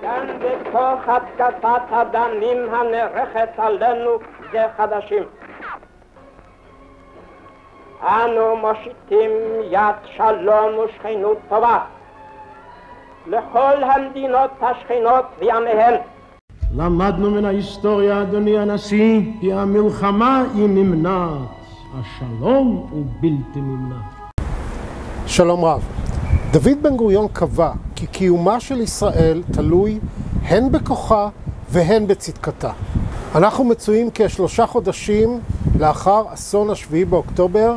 גם בתוך התקפת הדמים הנערכת עלינו זה חדשים. אנו מושיטים יד שלום ושכנות טובה לכל המדינות השכנות וימיהן. למדנו מן ההיסטוריה, אדוני הנשיא, כי המלחמה היא נמנעת, השלום הוא בלתי נמנע. שלום רב. דוד בן גוריון קבע כי קיומה של ישראל תלוי הן בכוחה והן בצדקתה. אנחנו מצויים כ3 חודשים לאחר אסון השביעי באוקטובר,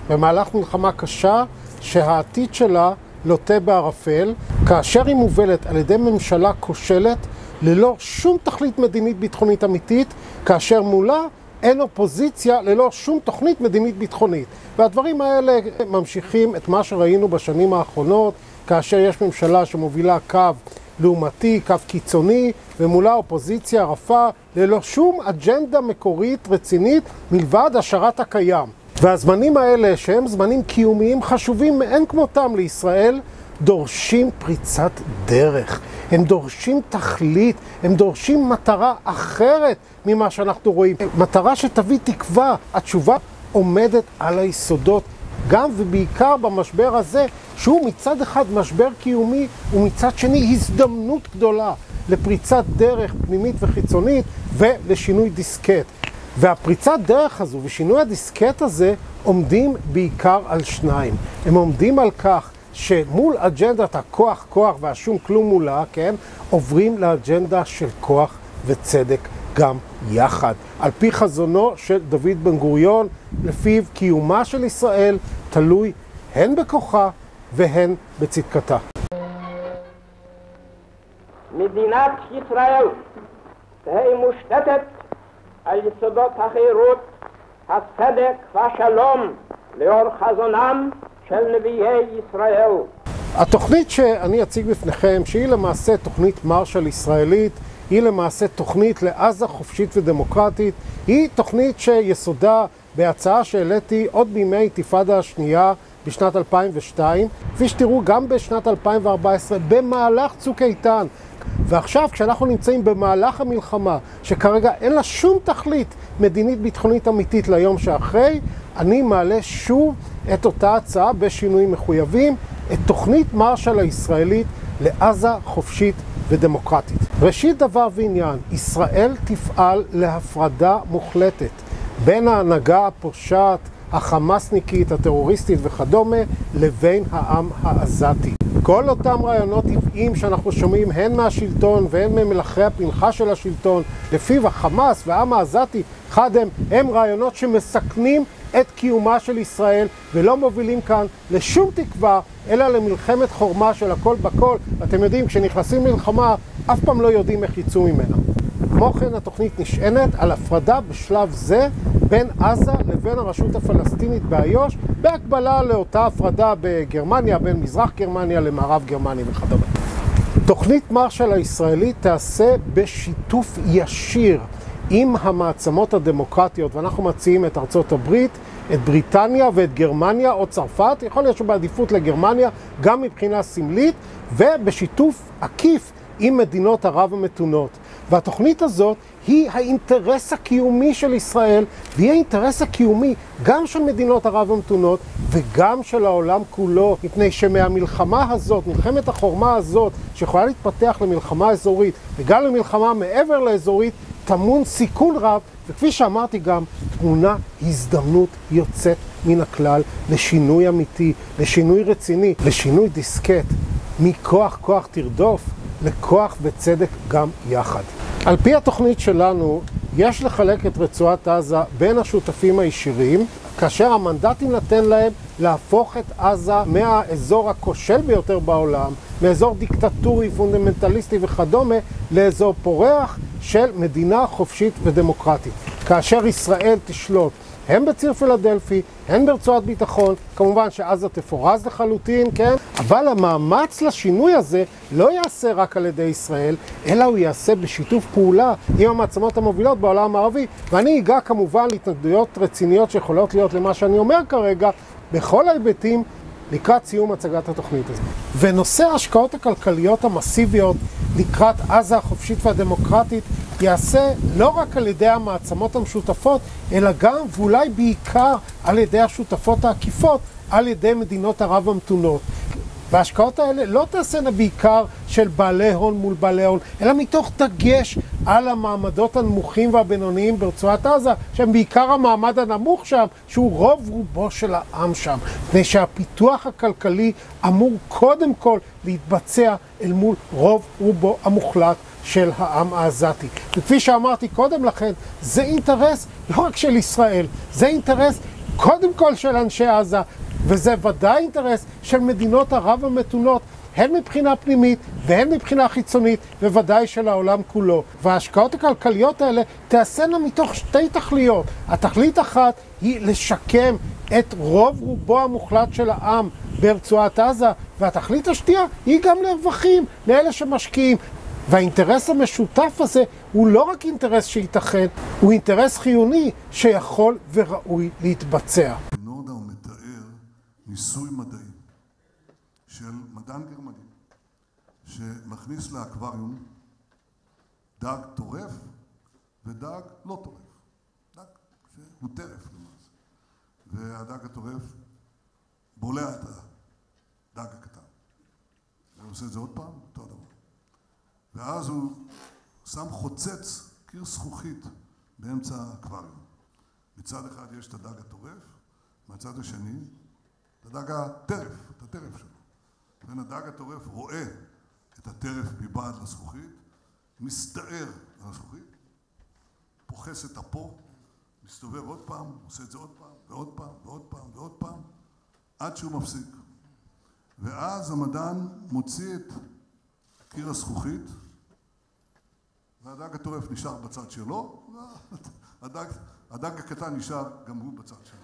במהלך מלחמה קשה שהעתיד שלה לוטה בערפל, כאשר היא מובלת על ידי ממשלה כושלת ללא שום תכלית מדינית ביטחונית אמיתית, כאשר מולה אין אופוזיציה ללא שום תוכנית מדינית ביטחונית. והדברים האלה ממשיכים את מה שראינו בשנים האחרונות, כאשר יש ממשלה שמובילה קו לעומתי, קו קיצוני, ומולה אופוזיציה רפה ללא שום אג'נדה מקורית רצינית מלבד השארת הקיים. והזמנים האלה, שהם זמנים קיומיים חשובים מאין כמותם לישראל, דורשים פריצת דרך. הם דורשים תכלית, הם דורשים מטרה אחרת ממה שאנחנו רואים. מטרה שתביא תקווה. התשובה עומדת על היסודות, גם ובעיקר במשבר הזה, שהוא מצד אחד משבר קיומי ומצד שני הזדמנות גדולה לפריצת דרך פנימית וחיצונית ולשינוי דיסקט. והפריצת דרך הזו ושינוי הדיסקט הזה עומדים בעיקר על שניים. הם עומדים על כך שמול אג'נדת הכוח, כוח והשום כלום מולה, כן, עוברים לאג'נדה של כוח וצדק גם יחד. על פי חזונו של דוד בן גוריון, לפיו קיומה של ישראל תלוי הן בכוחה והן בצדקתה. מדינת ישראל תהא מושתתת על יסודות החירות, הצדק והשלום לאור חזונם של נביאי ישראל. התוכנית שאני אציג בפניכם, שהיא למעשה תוכנית מרשל ישראלית, היא למעשה תוכנית לעזה חופשית ודמוקרטית, היא תוכנית שיסודה בהצעה שהעליתי עוד בימי האינתיפאדה השנייה בשנת 2002, כפי שתראו גם בשנת 2014 במהלך צוק איתן. ועכשיו כשאנחנו נמצאים במהלך המלחמה, שכרגע אין לה שום תכלית מדינית ביטחונית אמיתית ליום שאחרי, אני מעלה שוב את אותה הצעה בשינויים מחויבים, את תוכנית מרשל הישראלית לעזה חופשית ודמוקרטית. ראשית דבר ועניין, ישראל תפעל להפרדה מוחלטת בין ההנהגה הפושעת, החמאסניקית, הטרוריסטית וכדומה, לבין העם העזתי. כל אותם רעיונות טבעיים שאנחנו שומעים הן מהשלטון והן ממלכי הפנחה של השלטון, לפיו החמאס והעם העזתי חד הם רעיונות שמסכנים את קיומה של ישראל ולא מובילים כאן לשום תקווה אלא למלחמת חורמה של הכל בכל. אתם יודעים, כשנכנסים מלחמה אף פעם לא יודעים איך יצאו ממנה. כמו כן התוכנית נשענת על הפרדה בשלב זה בין עזה לבין הרשות הפלסטינית באיו"ש, בהקבלה לאותה הפרדה בגרמניה, בין מזרח גרמניה למערב גרמניה וכדומה. תוכנית מרשל הישראלית תעשה בשיתוף ישיר עם המעצמות הדמוקרטיות, ואנחנו מציעים את ארצות הברית, את בריטניה ואת גרמניה או צרפת, יכול להיות שבעדיפות לגרמניה גם מבחינה סמלית, ובשיתוף עקיף עם מדינות ערב המתונות. והתוכנית הזאת היא האינטרס הקיומי של ישראל, והיא האינטרס הקיומי גם של מדינות ערב המתונות וגם של העולם כולו, מפני שמהמלחמה הזאת, מלחמת החורמה הזאת, שיכולה להתפתח למלחמה אזורית וגם למלחמה מעבר לאזורית, טמון סיכון רב, וכפי שאמרתי גם, תמונה הזדמנות יוצאת מן הכלל לשינוי אמיתי, לשינוי רציני, לשינוי דיסקט, מכוח כוח תרדוף לכוח וצדק גם יחד. על פי התוכנית שלנו, יש לחלק את רצועת עזה בין השותפים הישירים, כאשר המנדט יינתן להם להפוך את עזה מהאזור הכושל ביותר בעולם, מאזור דיקטטורי, פונדמנטליסטי וכדומה, לאזור פורח של מדינה חופשית ודמוקרטית. כאשר ישראל תשלוט הן בציר פילדלפי, הן ברצועת ביטחון, כמובן שעזה תפורז לחלוטין, כן? אבל המאמץ לשינוי הזה לא יעשה רק על ידי ישראל, אלא הוא יעשה בשיתוף פעולה עם המעצמות המובילות בעולם המערבי. ואני אגע כמובן להתנגדויות רציניות שיכולות להיות למה שאני אומר כרגע, בכל ההיבטים לקראת סיום הצגת התוכנית הזאת. ונושא ההשקעות הכלכליות המסיביות לקראת עזה החופשית והדמוקרטית יעשה לא רק על ידי המעצמות המשותפות, אלא גם ואולי בעיקר על ידי השותפות העקיפות, על ידי מדינות ערב המתונות. וההשקעות האלה לא תעשינה בעיקר של בעלי הון מול בעלי הון, אלא מתוך דגש על המעמדות הנמוכים והבינוניים ברצועת עזה, שהם בעיקר המעמד הנמוך שם, שהוא רוב רובו של העם שם. מפני שהפיתוח הכלכלי אמור קודם כל להתבצע אל מול רוב רובו המוחלט של העם העזתי. וכפי שאמרתי קודם לכן, זה אינטרס לא רק של ישראל, זה אינטרס קודם כל של אנשי עזה, וזה ודאי אינטרס של מדינות ערב המתונות, הן מבחינה פנימית והן מבחינה חיצונית, וודאי של העולם כולו. וההשקעות הכלכליות האלה תעשינה מתוך שתי תכליות. התכלית אחת היא לשקם את רוב רובו המוחלט של העם ברצועת עזה, והתכלית השנייה היא גם לרווחים, לאלה שמשקיעים. והאינטרס המשותף הזה הוא לא רק אינטרס שייתכן, הוא אינטרס חיוני שיכול וראוי להתבצע. נורדאו מתאר ניסוי מדעי של מדען גרמני שמכניס לאקווריום דג טורף ודג לא טורף. דג שהוא טרף למעשה. והדג הטורף בולע את הדג הקטן. הוא עושה את זה עוד פעם, אותו דבר. ואז הוא שם חוצץ, קיר זכוכית, באמצע האקווריום. מצד אחד יש את הדג הטורף, מהצד השני, את הדג הטרף, את הטרף שלו. ובן הדג הטורף רואה את הטרף מבעד לזכוכית, מסתער על הזכוכית, פוחס את אפו, מסתובב עוד פעם, עושה את זה עוד פעם, ועוד פעם, ועוד פעם, ועוד פעם, עד שהוא מפסיק. ואז המדען מוציא את קיר הזכוכית, והדג הטורף נשאר בצד שלו, והדג הקטן נשאר גם הוא בצד שלו.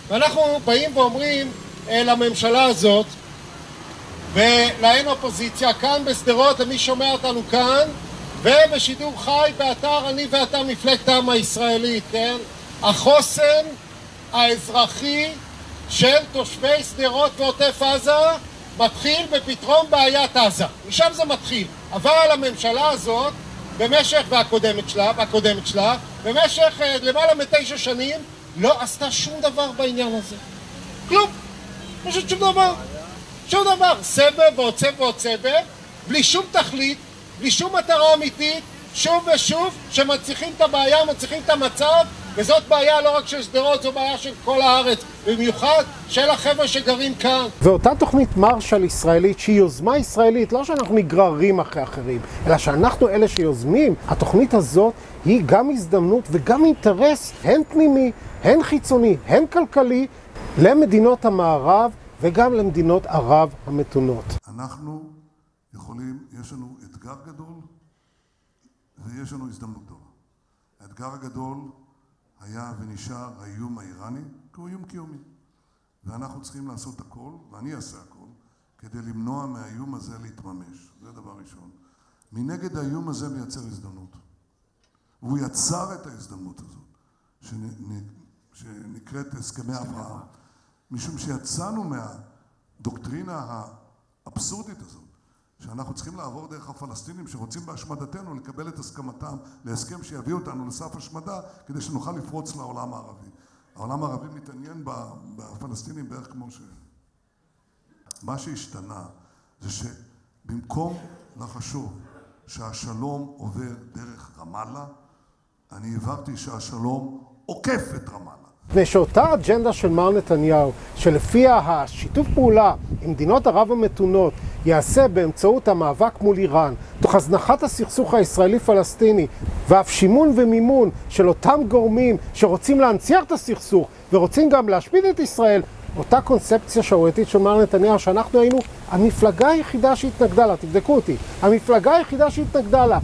ואנחנו באים ואומרים לממשלה הזאת, ולהן אופוזיציה, כאן בשדרות, למי שומע אותנו כאן, ובשידור חי באתר אני ואתה מפלגת העם הישראלית, כן? החוסן האזרחי של תושבי שדרות ועוטף עזה מתחיל בפתרון בעיית עזה. משם זה מתחיל. אבל הממשלה הזאת, במשך, והקודמת שלה, במשך למעלה מ9 שנים, לא עשתה שום דבר בעניין הזה. כלום. פשוט שום דבר. שום דבר. סבב ועוד סבב ועוד סבב, בלי שום תכלית, בלי שום מטרה אמיתית, שוב ושוב, שמנציחים את הבעיה, מנציחים את המצב, וזאת בעיה לא רק של שדרות, זו בעיה של כל הארץ, במיוחד של החבר'ה שגרים כאן. ואותה תוכנית מרשל ישראלית, שהיא יוזמה ישראלית, לא שאנחנו נגררים אחרי אחרים, אלא שאנחנו אלה שיוזמים, התוכנית הזאת היא גם הזדמנות וגם אינטרס, הן פנימי, הן חיצוני, הן כלכלי, למדינות המערב וגם למדינות ערב המתונות. אנחנו יכולים, יש לנו אתגר גדול ויש לנו הזדמנות גדולה. האתגר הגדול היה ונשאר האיום האיראני, כי הוא איום קיומי. ואנחנו צריכים לעשות הכל, ואני אעשה הכל, כדי למנוע מהאיום הזה להתממש. זה דבר ראשון. מנגד האיום הזה מייצר הזדמנות. והוא יצר את ההזדמנות הזאת, שנקראת הסכמי אברהם. משום שיצאנו מהדוקטרינה האבסורדית הזאת, שאנחנו צריכים לעבור דרך הפלסטינים שרוצים בהשמדתנו לקבל את הסכמתם להסכם שיביא אותנו לסף השמדה כדי שנוכל לפרוץ לעולם הערבי. העולם הערבי מתעניין בפלסטינים בערך כמו ש... מה שהשתנה זה שבמקום לחשוב שהשלום עובר דרך רמאללה, אני הבהרתי שהשלום עוקף את רמאללה. ושאותה אג'נדה של מר נתניהו, שלפיה השיתוף פעולה עם מדינות ערב המתונות יעשה באמצעות המאבק מול איראן, תוך הזנחת הסכסוך הישראלי-פלסטיני, ואף שימון ומימון של אותם גורמים שרוצים להנציח את הסכסוך ורוצים גם להשמיד את ישראל, אותה קונספציה שערורייתית של מר נתניהו, שאנחנו היינו המפלגה היחידה שהתנגדה לה, תבדקו אותי, המפלגה היחידה שהתנגדה לה,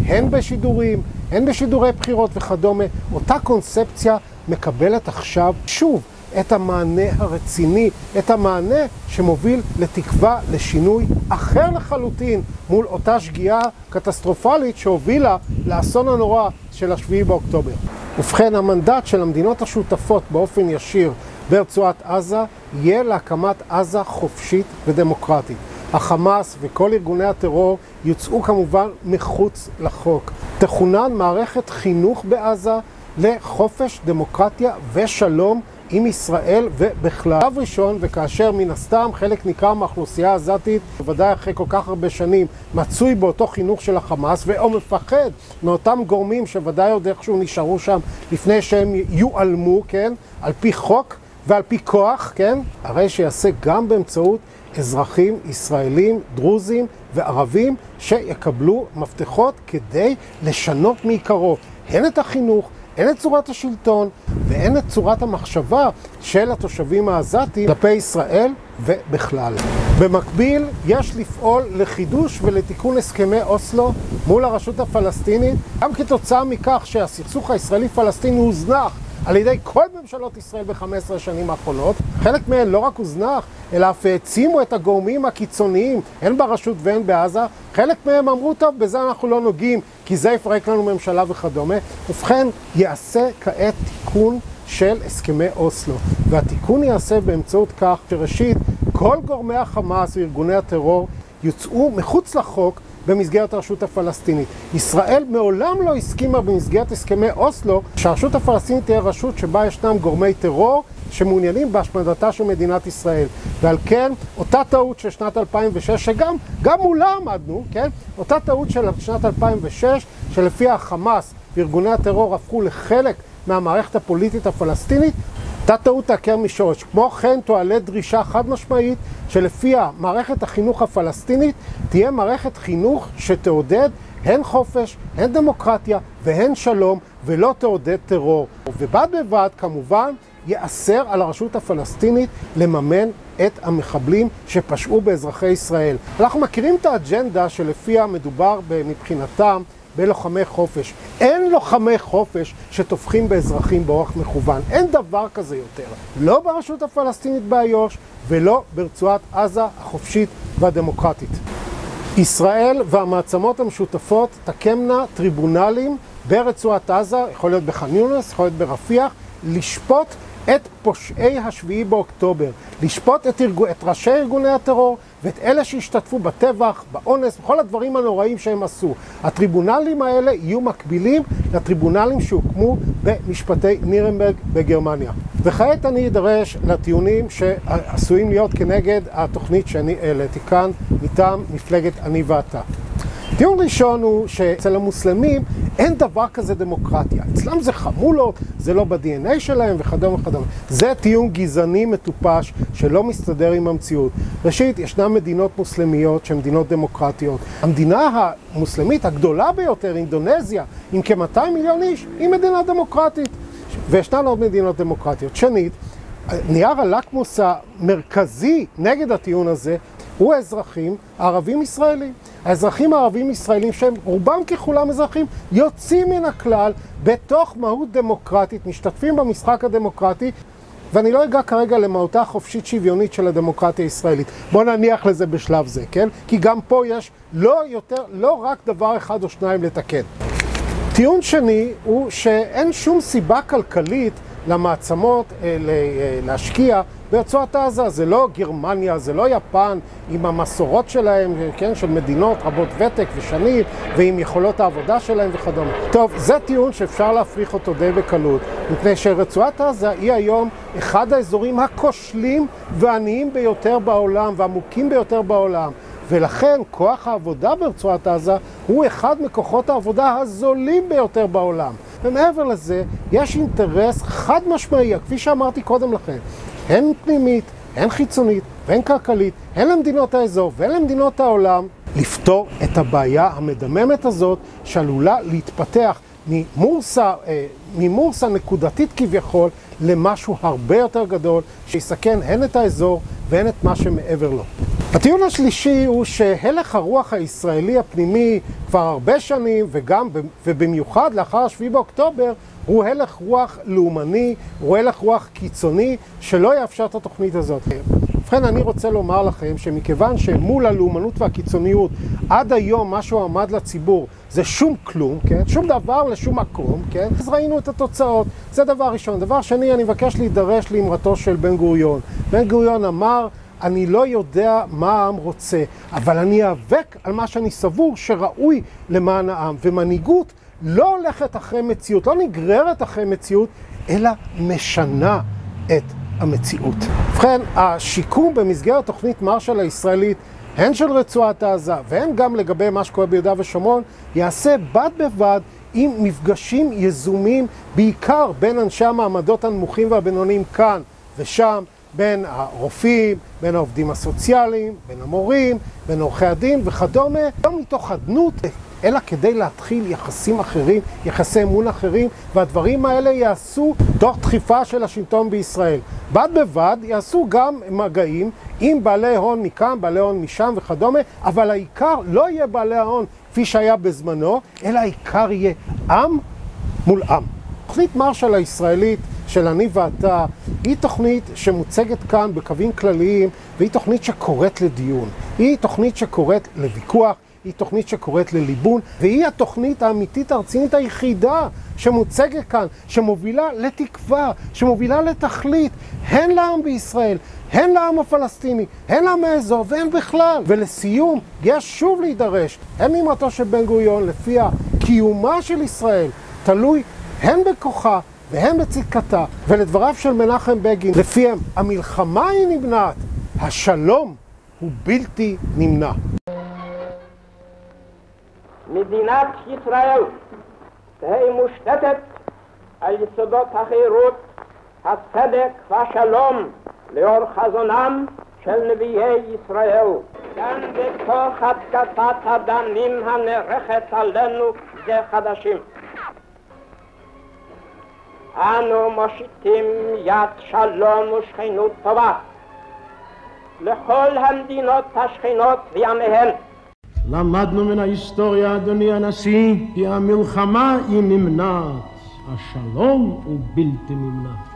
הן בשידורים, הן בשידורי בחירות וכדומה, אותה קונספציה מקבלת עכשיו שוב את המענה הרציני, את המענה שמוביל לתקווה, לשינוי אחר לחלוטין מול אותה שגיאה קטסטרופלית שהובילה לאסון הנורא של 7 באוקטובר. ובכן, המנדט של המדינות השותפות באופן ישיר ברצועת עזה יהיה להקמת עזה חופשית ודמוקרטית. החמאס וכל ארגוני הטרור יוצאו כמובן מחוץ לחוק. תכונן מערכת חינוך בעזה לחופש, דמוקרטיה ושלום עם ישראל ובכלל. שלב ראשון, וכאשר מן הסתם חלק ניכר מהאוכלוסייה העזתית, בוודאי אחרי כל כך הרבה שנים, מצוי באותו חינוך של החמאס, או מפחד מאותם גורמים שוודאי עוד איכשהו נשארו שם לפני שהם יועלמו, כן? על פי חוק ועל פי כוח, כן? הרי שיעשה גם באמצעות אזרחים ישראלים, דרוזים וערבים שיקבלו מפתחות כדי לשנות מעיקרו הן את החינוך, הן את צורת השלטון והן את צורת המחשבה של התושבים העזתיים כלפי ישראל ובכלל. במקביל יש לפעול לחידוש ולתיקון הסכמי אוסלו מול הרשות הפלסטינית, גם כתוצאה מכך שהסכסוך הישראלי-פלסטיני הוזנח על ידי כל ממשלות ישראל ב-15 השנים האחרונות. חלק מהן לא רק הוזנח, אלא אף העצימו את הגורמים הקיצוניים, הן ברשות והן בעזה. חלק מהם אמרו, טוב, בזה אנחנו לא נוגעים, כי זה יפרק לנו ממשלה וכדומה. ובכן, יעשה כעת תיקון של הסכמי אוסלו. והתיקון יעשה באמצעות כך שראשית, כל גורמי החמאס וארגוני הטרור יוצאו מחוץ לחוק במסגרת הרשות הפלסטינית. ישראל מעולם לא הסכימה במסגרת הסכמי אוסלו שהרשות הפלסטינית תהיה רשות שבה ישנם גורמי טרור שמעוניינים בהשמדתה של מדינת ישראל. ועל כן, אותה טעות של שנת 2006, שגם מולה עמדנו, כן? אותה טעות של שנת 2006, שלפיה החמאס וארגוני הטרור הפכו לחלק מהמערכת הפוליטית הפלסטינית, אותה טעות תעקר משורש. כמו כן תועלה דרישה חד משמעית שלפיה מערכת החינוך הפלסטינית תהיה מערכת חינוך שתעודד הן חופש, הן דמוקרטיה והן שלום, ולא תעודד טרור. ובד בבד כמובן יאסר על הרשות הפלסטינית לממן את המחבלים שפשעו באזרחי ישראל. אנחנו מכירים את האג'נדה שלפיה מדובר מבחינתם בלוחמי חופש. אין לוחמי חופש שתופחים באזרחים באורח מכוון. אין דבר כזה יותר. לא ברשות הפלסטינית באיו"ש ולא ברצועת עזה החופשית והדמוקרטית. ישראל והמעצמות המשותפות תקמנה טריבונלים ברצועת עזה, יכול להיות בח'אן יונס, יכול להיות ברפיח, לשפוט את פושעי השביעי באוקטובר, לשפוט את ראשי ארגוני הטרור ואת אלה שהשתתפו בטבח, באונס, בכל הדברים הנוראים שהם עשו. הטריבונלים האלה יהיו מקבילים לטריבונלים שהוקמו במשפטי נירנברג בגרמניה. וכעת אני אדרש לטיעונים שעשויים להיות כנגד התוכנית שאני העליתי כאן מטעם מפלגת אני ואתה. טיעון ראשון הוא שאצל המוסלמים אין דבר כזה דמוקרטיה. אצלם זה חמולות, זה לא ב-DNA שלהם וכדומה וכדומה. זה טיעון גזעני מטופש שלא מסתדר עם המציאות. ראשית, ישנן מדינות מוסלמיות שהן מדינות דמוקרטיות. המדינה המוסלמית הגדולה ביותר, אינדונזיה, עם כ-200 מיליון איש, היא מדינה דמוקרטית. וישנן עוד מדינות דמוקרטיות. שנית, נייר הלקמוס המרכזי נגד הטיעון הזה הוא האזרחים הערבים ישראלים. האזרחים הערבים ישראלים שהם רובם ככולם אזרחים יוצאים מן הכלל בתוך מהות דמוקרטית, משתתפים במשחק הדמוקרטי, ואני לא אגע כרגע למהותה החופשית שוויונית של הדמוקרטיה הישראלית. בוא נניח לזה בשלב זה, כן? כי גם פה יש לא רק דבר אחד או שניים לתקן. טיעון שני הוא שאין שום סיבה כלכלית למעצמות להשקיע ברצועת עזה. זה לא גרמניה, זה לא יפן עם המסורות שלהם, כן, של מדינות רבות ותק ושנים, ועם יכולות העבודה שלהם וכדומה. טוב, זה טיעון שאפשר להפריך אותו די בקלות, מפני שרצועת עזה היא היום אחד האזורים הכושלים והעניים ביותר בעולם והעמוקים ביותר בעולם. ולכן כוח העבודה ברצועת עזה הוא אחד מכוחות העבודה הזולים ביותר בעולם. ומעבר לזה, יש אינטרס חד משמעי, כפי שאמרתי קודם לכן, הן פנימית, הן חיצונית, והן כלכלית, הן למדינות האזור והן למדינות העולם, לפתור את הבעיה המדממת הזאת שעלולה להתפתח ממורסה נקודתית כביכול למשהו הרבה יותר גדול שיסכן הן את האזור והן את מה שמעבר לו. הטיעון השלישי הוא שהלך הרוח הישראלי הפנימי כבר הרבה שנים ובמיוחד לאחר 7 באוקטובר הוא הלך רוח לאומני, הוא הלך רוח קיצוני שלא יאפשר את התוכנית הזאת. ובכן, ובכן אני רוצה לומר לכם שמכיוון שמול הלאומנות והקיצוניות עד היום מה שעמד לציבור זה שום כלום, כן? שום דבר לשום מקום, כן? אז ראינו את התוצאות. זה דבר ראשון. דבר שני, אני מבקש להידרש לאמרתו של בן גוריון. בן גוריון אמר, אני לא יודע מה העם רוצה, אבל אני אאבק על מה שאני סבור שראוי למען העם. ומנהיגות לא הולכת אחרי מציאות, לא נגררת אחרי מציאות, אלא משנה את המציאות. ובכן, השיקום במסגרת תוכנית מרשל הישראלית, הן של רצועת עזה והן גם לגבי מה שקורה ביהודה ושומרון, יעשה בד בבד עם מפגשים יזומים, בעיקר בין אנשי המעמדות הנמוכים והבינוניים כאן ושם, בין הרופאים, בין העובדים הסוציאליים, בין המורים, בין עורכי הדין וכדומה, לא מתוך אדנות, אלא כדי להתחיל יחסים אחרים, יחסי אמון אחרים, והדברים האלה יעשו תוך דחיפה של השלטון בישראל. בד בבד יעשו גם מגעים עם בעלי הון מכאן, בעלי הון משם וכדומה, אבל העיקר לא יהיה בעלי ההון כפי שהיה בזמנו, אלא העיקר יהיה עם מול עם. תוכנית מרשל הישראלית של אני ואתה היא תוכנית שמוצגת כאן בקווים כלליים, והיא תוכנית שקוראת לדיון, היא תוכנית שקוראת לוויכוח, היא תוכנית שקוראת לליבון, והיא התוכנית האמיתית הרצינית היחידה שמוצגת כאן, שמובילה לתקווה, שמובילה לתכלית, הן לעם בישראל, הן לעם הפלסטיני, הן לעם האזור והן בכלל. ולסיום, יש שוב להידרש, הן מאמרתו של בן גוריון, לפיה קיומה של ישראל תלוי הן בכוחה והן בצדקתה, ולדבריו של מנחם בגין, לפיהם המלחמה היא נמנעת, השלום הוא בלתי נמנע. מדינת ישראל תהא מושתתת על יסודות החירות, הצדק והשלום לאור חזונם של נביאי ישראל. גם בתוך התקפת הדמים הנערכת עלינו זה חדשים, אנו מושיטים יד שלום ושכנות טובה לכל המדינות השכנות וימיהן. למדנו מן ההיסטוריה, אדוני הנשיא, כי המלחמה היא נמנעת, השלום הוא בלתי נמנע.